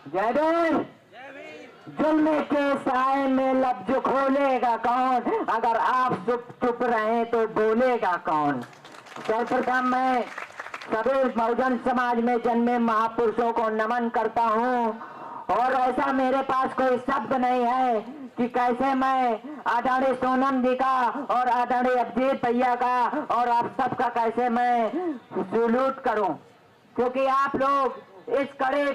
जय भीम। जुल्म के साए में लफ्ज खोलेगा कौन, अगर आप चुप चुप रहे तो बोलेगा कौन। सर्वप्रथम मैं सभी बहुजन समाज में जन्मे महापुरुषों को नमन करता हूँ, और ऐसा मेरे पास कोई शब्द नहीं है कि कैसे मैं आदरणीय सोनम जी का और आदरणीय अभिजीत भैया का और आप सबका कैसे मैं सैल्यूट करूं, क्योंकि आप लोग इस कड़े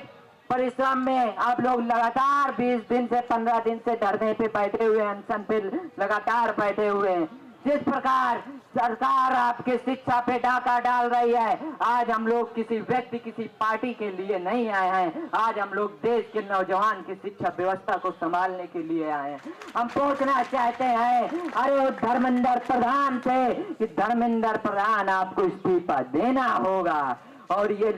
परिश्रम में आप लोग लगातार 20 दिन से 15 दिन से धरने पे बैठे हुए, अनशन पे लगातार बैठे हुए हैं। जिस प्रकार सरकार आपकी शिक्षा पे डाका डाल रही है, आज हम लोग किसी व्यक्ति किसी पार्टी के लिए नहीं आए हैं, आज हम लोग देश के नौजवान की शिक्षा व्यवस्था को संभालने के लिए आए हैं। हम पूछना चाहते हैं अरे धर्मेंद्र प्रधान से कि धर्मेंद्र प्रधान आपको इस्तीफा देना होगा, और ये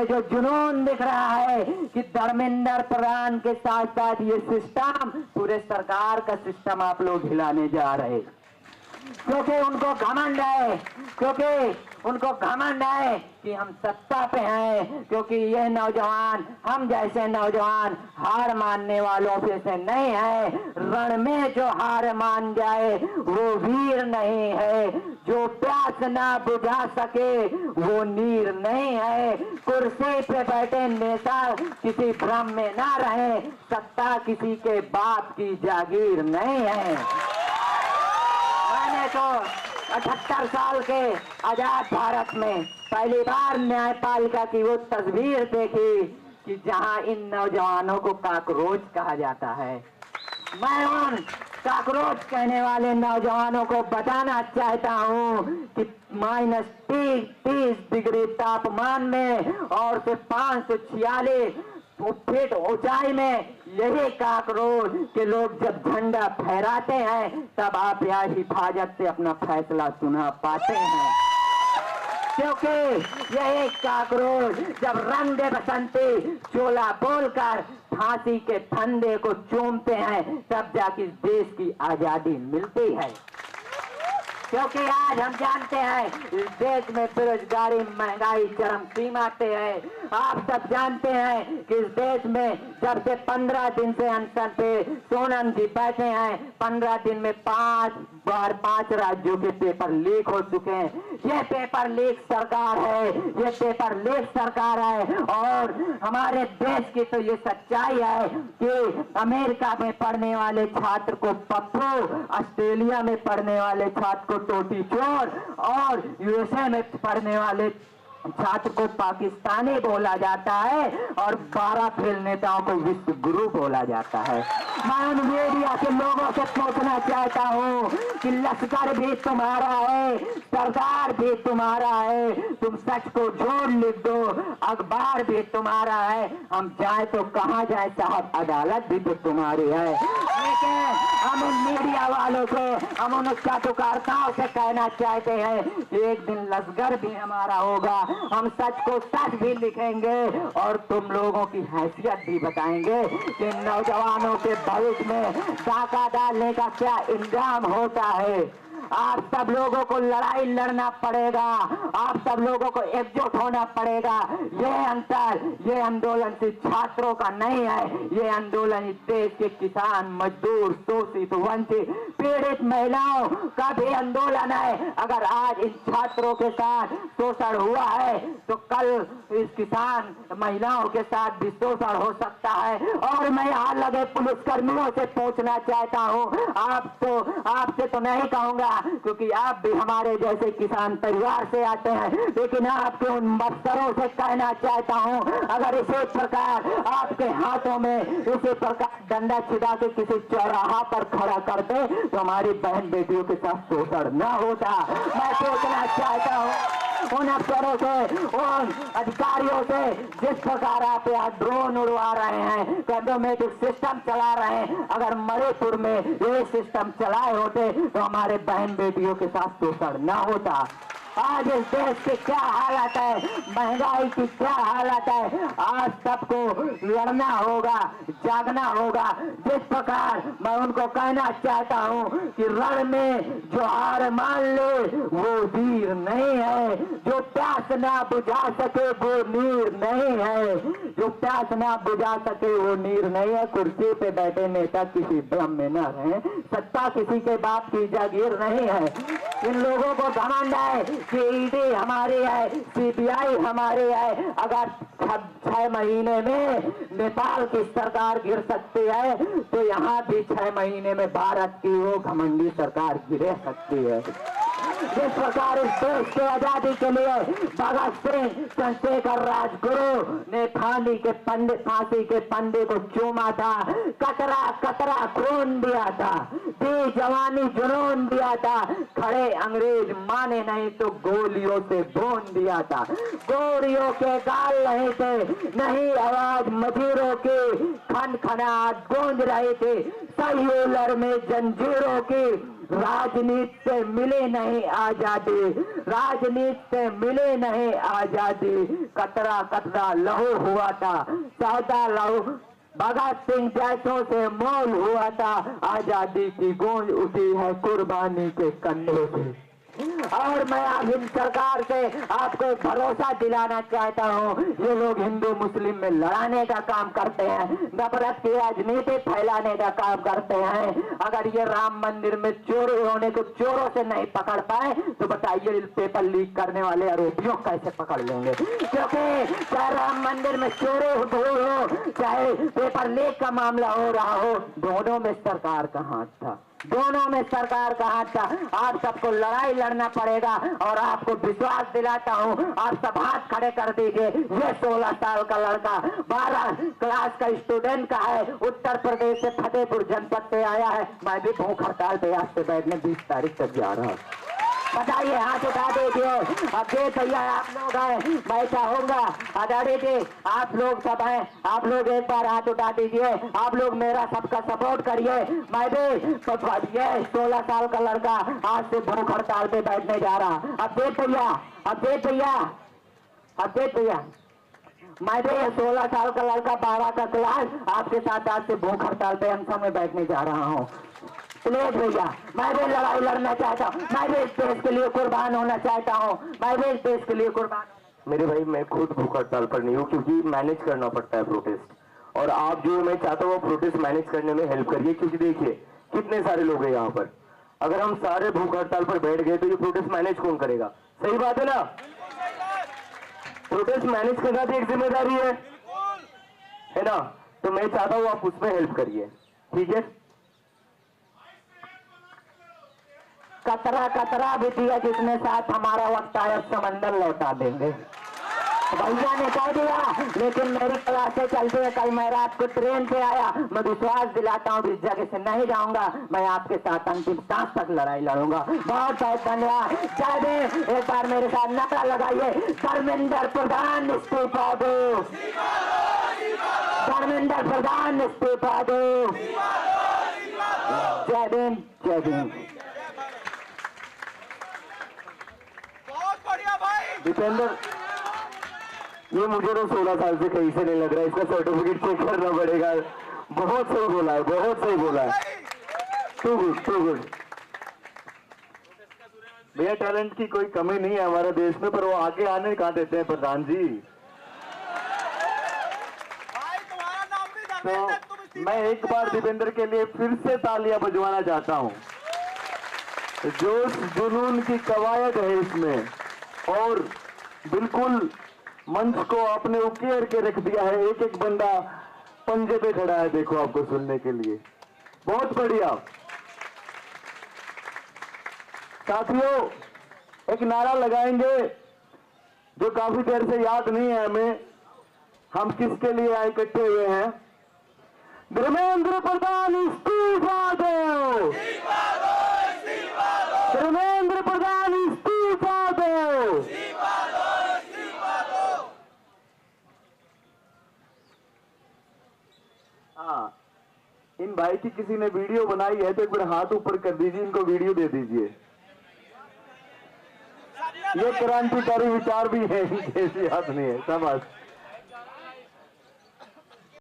जो जुनून दिख रहा है कि धर्मेंद्र प्रधान के साथ साथ ये सिस्टम पूरे सरकार का सिस्टम आप लोग हिलाने जा रहे, क्योंकि उनको घमंड है कि हम सत्ता पे हैं, क्योंकि ये नौजवान हम जैसे नौजवान हार मानने वालों पे से नहीं है। रण में जो हार मान जाए वो वीर नहीं है, जो प्यास ना बुझा सके वो नीर नहीं है। कुर्सी पे बैठे नेता किसी भ्रम में ना रहे, सत्ता किसी के बाप की जागीर नहीं है। मैंने तो 78 साल के आजाद भारत में पहली बार न्यायपालिका की वो तस्वीर देखी कि जहां इन नौजवानों को काकरोच कहा जाता है। मैं उन काकरोच कहने वाले नौजवानों को बताना चाहता हूं कि -30 डिग्री तापमान में और से 546 फीट ऊंचाई में यही काकरोच के लोग जब झंडा फहराते हैं तब आप यहाँ हिफाजत से अपना फैसला सुना पाते हैं, क्योंकि यही काकरोच जब रंग दे बसंती चोला बोलकर फांसी के फंदे को चूमते हैं तब जाके देश की आजादी मिलती है। क्योंकि आज हम जानते हैं इस देश में बेरोजगारी महंगाई चरम सीमा पे है। आप सब जानते हैं कि इस देश में जब से 15 दिन से अनशन पे सोनम जी बैठे हैं, 15 दिन में 5 राज्यों के पेपर लीक हो चुके हैं। ये पेपर लीक सरकार है, ये पेपर लीक सरकार है। और हमारे देश की तो ये सच्चाई है कि अमेरिका में पढ़ने वाले छात्र को पप्पू, ऑस्ट्रेलिया में पढ़ने वाले छात्र को टोटी चोर और यूएसए में पढ़ने वाले छात्र को पाकिस्तानी बोला जाता है और 12 फेल नेताओं को विश्व गुरु बोला जाता है। मैं उन मीडिया के लोगों से पूछना चाहता हूँ कि लश्कर भी तुम्हारा है, सरकार भी तुम्हारा है, तुम सच को झूठ लिख दो, अखबार भी तुम्हारा है, हम जाए तो कहाँ जाए साहब, अदालत भी तो तुम्हारी है। लेकिन हम उन मीडिया वालों से, हम उन चाटुकारताओं से कहना चाहते हैं कि एक दिन लश्कर भी हमारा होगा, हम सच को सच भी लिखेंगे और तुम लोगों की हैसियत भी बताएंगे कि नौजवानों के भविष्य में डाका डालने का क्या इंजाम होता है। आप सब लोगों को लड़ाई लड़ना पड़ेगा, आप सब लोगों को एकजुट होना पड़ेगा। ये अंतर, ये आंदोलन सिर्फ छात्रों का नहीं है, ये आंदोलन इस देश के किसान, मजदूर, शोषित, वंचित, पीड़ित महिलाओं का भी आंदोलन है। अगर आज इन छात्रों के साथ शोषण हुआ है तो कल इस किसान महिलाओं के साथ भी शोषण हो सकता है। और मैं यहाँ लगे पुलिसकर्मियों से पूछना चाहता हूँ, आपसे तो नहीं कहूंगा क्योंकि आप भी हमारे जैसे किसान परिवार से आते हैं, लेकिन आपके उन अफसरों से कहना चाहता हूं, अगर इसी प्रकार आपके हाथों में इसी प्रकार डंडा छिड़ा के किसी चौराहा पर खड़ा करते तो हमारी बहन बेटियों के साथ शोषण न होता। मैं सोचना चाहता हूं उन अफसरों से, उन अधिकारियों से, जिस प्रकार आप यहाँ ड्रोन उड़वा रहे हैं, ऑटोमेटिक सिस्टम चला रहे हैं, अगर मणिपुर में ये सिस्टम चलाए होते तो हमारे बहन बेटियों के साथ शोषण न होता। आज इस देश की क्या हालत है, महंगाई की क्या हालत है, आज सबको लड़ना होगा, जागना होगा। जिस प्रकार मैं उनको कहना चाहता हूं कि रण में जो हार मान ले वो वीर नहीं है, जो प्यास ना बुझा सके वो नीर नहीं है, जो प्यास ना बुझा सके वो नीर नहीं है। कुर्सी पे बैठे नेता किसी भ्रम में न रहे, सत्ता किसी के बाप की जागीर नहीं है। इन लोगों को घमंड है कि ईडी हमारी है, सीबीआई हमारी है। अगर 6 महीने में नेपाल की सरकार गिर सकती है तो यहाँ भी 6 महीने में भारत की वो घमंडी सरकार गिर सकती है। जिस प्रकार इस देश के आजादी के लिए भगत सिंह, चंद्रशेखर, राजगुरु ने फांसी के फंदे को चूमा था, कतरा कतरा खून दिया था, दी जवानी जुनून दिया था, खड़े अंग्रेज माने नहीं तो गोलियों से भून दिया था। गोलियों के गाल नहीं थे, नहीं आवाज मजीरों की खनखनाहट गूंज रही थी। सेल्यूलर में जंजीरों की राजनीति से मिले नहीं आजादी, राजनीति से मिले नहीं आजादी। कतरा कतरा लहू हुआ था, सौदा लहू भगत सिंह जैसों से मोल हुआ था। आजादी की गूंज उठी है कुर्बानी के कंधे से। और मैं अब इन सरकार से आपको भरोसा दिलाना चाहता हूँ, ये लोग हिंदू मुस्लिम में लड़ाने का काम करते हैं, नफरत की राजनीति फैलाने का काम करते हैं। अगर ये राम मंदिर में चोरी होने को चोरों से नहीं पकड़ पाए तो बताइए पेपर लीक करने वाले आरोपियों कैसे पकड़ लेंगे? क्योंकि चाहे राम मंदिर में चोरी हो, चाहे पेपर लीक का मामला हो रहा हो, दोनों में सरकार का हाथ था, दोनों में सरकार का हाथ था। आप सबको लड़ाई लड़ना पड़ेगा और आपको विश्वास दिलाता हूं, आप सब हाथ खड़े कर दीजिए। ये 16 साल का लड़का 12 क्लास का स्टूडेंट का है, उत्तर प्रदेश से फतेहपुर जनपद से आया है। मैं भी भूख हड़ताल पे आज से बैठने 20 तारीख तक जा रहा हूँ। बताइए, हाथ उठा दीजिए। अब ये भैया आप लोग हैं, मैं चाहूंगा आजादी जी आप लोग सब हैं, आप लोग एक बार हाथ उठा दीजिए। आप लोग मेरा सबका सपोर्ट करिए। मैं भी तो ये 16 साल का लड़का आज से भूख हड़ताल पे बैठने जा रहा। अब देख भैया, मैं भी 16 साल का लड़का 12 का क्लास आपके साथ आज से भूख हड़ताल पे अनशन में बैठने जा रहा हूँ। प्लीज भैया, मैं भी लड़ाई लड़ना चाहता हूँ, मैं भी इस देश के लिए कुर्बान होना चाहता हूँ, मैं भी इस देश के लिए कुर्बान। मेरे भाई, मैं खुद भूख हड़ताल पर नहीं हूँ क्योंकि मैनेज करना पड़ता है प्रोटेस्ट, और आप जो मैं चाहता हूँ वो प्रोटेस्ट मैनेज करने में हेल्प करिए। क्योंकि देखिए कितने सारे लोग हैं यहाँ पर, अगर हम सारे भूख हड़ताल पर बैठ गए तो ये प्रोटेस्ट मैनेज कौन करेगा? सही बात है ना? प्रोटेस्ट मैनेज करना भी एक जिम्मेदारी है ना? तो मैं चाहता हूँ आप उसमें हेल्प करिए, ठीक है? कतरा कतरा भी दिया जिसने साथ हमारा वक्त आया समंदर लौटा देंगे, भैया ने कह दिया। लेकिन मेरी क्लासें चलती है, कल मैं रात को ट्रेन से आया, मैं विश्वास दिलाता हूँ इस जगह से नहीं जाऊंगा, मैं आपके साथ अंतिम सांस तक लड़ाई लड़ूंगा। बहुत बहुत धन्यवाद। जय भीम। एक बार मेरे साथ नारा लगाइए, धर्मेंद्र प्रधान इस्तीफा दो, धर्मेंद्र प्रधान इस्तीफा दो। जय भीम, जय भीम। दीपेंद्र, ये मुझे तो 16 साल से कहीं से नहीं लग रहा है, इसका सर्टिफिकेट चेक करना पड़ेगा। बहुत सही बोला है, बहुत सही बोला है। Too good, too good. भैया टैलेंट की कोई कमी नहीं है हमारे देश में, पर वो आगे आने कहाँ देते हैं प्रधान जी। तो मैं एक बार दीपेंद्र के लिए फिर से तालियां बजवाना चाहता हूं। जोश जुनून की कवायद है इसमें, और बिल्कुल मंच को आपने उकेर के रख दिया है। एक एक बंदा पंजे पे खड़ा है, देखो आपको सुनने के लिए। बहुत बढ़िया साथियों, एक नारा लगाएंगे जो काफी देर से याद नहीं है हमें, हम किसके लिए आए इकट्ठे हुए हैं। धर्मेंद्र प्रधान इस्तीफा दो, धर्मेंद्र प्रधान इस्तीफा दो। हाँ, इन भाई की किसी ने वीडियो बनाई है तो एक बार हाथ ऊपर कर दीजिए, इनको वीडियो दे दीजिए। ये क्रांतिकारी विचार भी है, ऐसी बात नहीं है। शाबाश।